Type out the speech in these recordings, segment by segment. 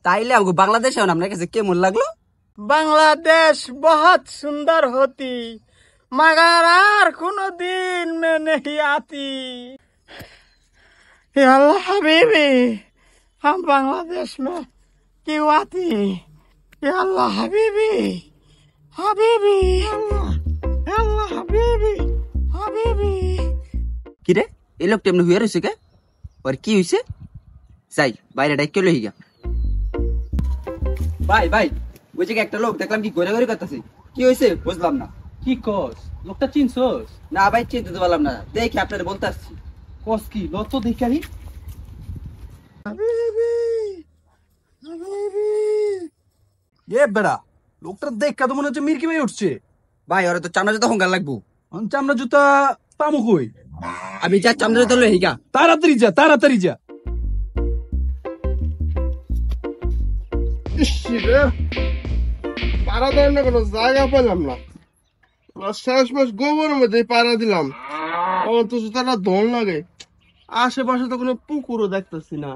তাইলে আমাকে বাংলাদেশে আপনার কাছে কেমন লাগলো? बांग्लादेश बहुत सुंदर होती मगर आर कोनो दिन में नहीं आती। या अल्लाह हबीबी, हम बांग्लादेश में क्यों आती? या अल्लाह हबीबी, हबीबी, या अल्लाह हबीबी, हबीबी। কিরে এই লোকটা এমনি হুয়ে রয়েছে কে? ওর কি হয়েছে? যাই বাইরে ডাইকে লই গিয়া। ভাই ভাই ওই জায়গায় একটা লোক দেখলাম কি ঘুরে ঘুরে করতেছে, কি হয়েছে বুঝলাম না। কি কস? লোকটা চিনছস? না ভাই চিনতে তো পারলাম না, দেখি আপনারা বলতে আসছি। কস কি? লত দেখারি। এ বেড়া, লোকটা দেখা তো মনে হচ্ছে মির্কি ভাই উঠছে। ভাই ওরা তো চামড়া জুতা হঙ্গার লাগবো। চামড়া জুতা পামু কই? আমি যা চামড়া জুতা লই গিয়া। তাড়াতাড়ি যা, তাড়াতাড়ি যা। পাড়া দেওয়ার না কোনো জায়গা পেলাম না। শেষ মাস গোবরের মধ্যে পাড়া দিলাম, আমার তো জুতাটা ধন লাগে। আশেপাশে তো কোনো পুকুরও দেখতেছি না।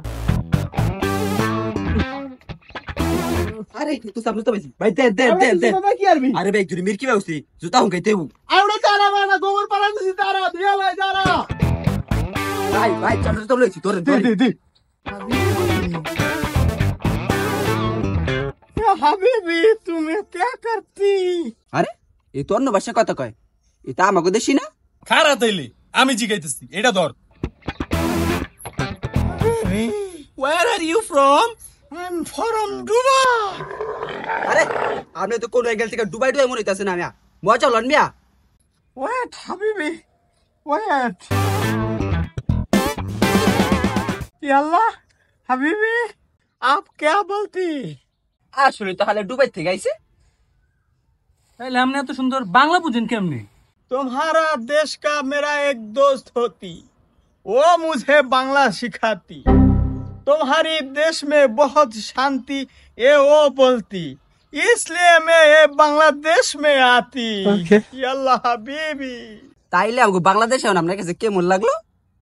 আরে তুই চামড়া জুতা পাইছি ভাই, দে দে দে দে। কি আরবি? আরে ভাই তুই মির্কি ভাই উঠছি, জুতা হঙ্গাইতে হু। আমরা তারা না গোবর পাড়া দিছি, তারা দিয়া ভাই তারা। ভাই ভাই চামড়া জুতা লইছি তোরে দে দে দে। हबीबी तुम्हें क्या करती? আরে এই তো অন্য ভাষায় কথা কয়, এটা আমাকে দেশি না। খারা তাইলে আমি জিগাইতেছি, এটা ধর। Where are you from? I'm from Dubai. আরে আপনি তো কোন এঙ্গেল থেকে ডুবাই ডুবাই মনে হইতাছে না মিয়া, মজা লন মিয়া। Wait, Habibi, wait. Yalla, Habibi, आप क्या बोलती? আসলে তাহলে ডুবাই থেকে আইছে। তাইলে আপনি এত সুন্দর বাংলা বুঝেন কেমনে? तुम्हारा देश का मेरा एक दोस्त होती, वो मुझे बांग्ला सिखाती। तुम्हारी देश में बहुत शांति, ये वो बोलती, इसलिए मैं ये बांग्लादेश में आती। यल्ला हबीबी। তাইলে আমাকে বাংলাদেশে আপনার কাছে কেমন লাগলো?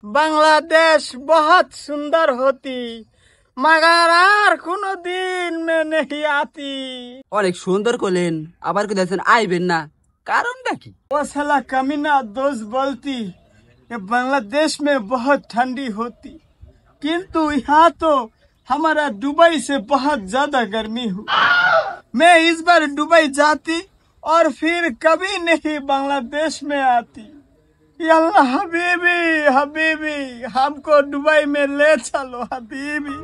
बांग्लादेश बहुत सुंदर होती मगर आर कोनो दिन में नहीं आती। অনেক সুন্দর করলেন, আবার কোথায় আইবেন না, কারণটা কি? वो साला कमीना दोस्त बोलती कि बांग्लादेश में बहुत ठंडी होती, किंतु यहाँ तो हमारा दुबई से बहुत ज्यादा गर्मी हुई। मैं इस बार दुबई जाती और फिर कभी नहीं बांग्लादेश में आती। यल्ला हबीबी, हबीबी, हमको दुबई में ले चलो हबीबी।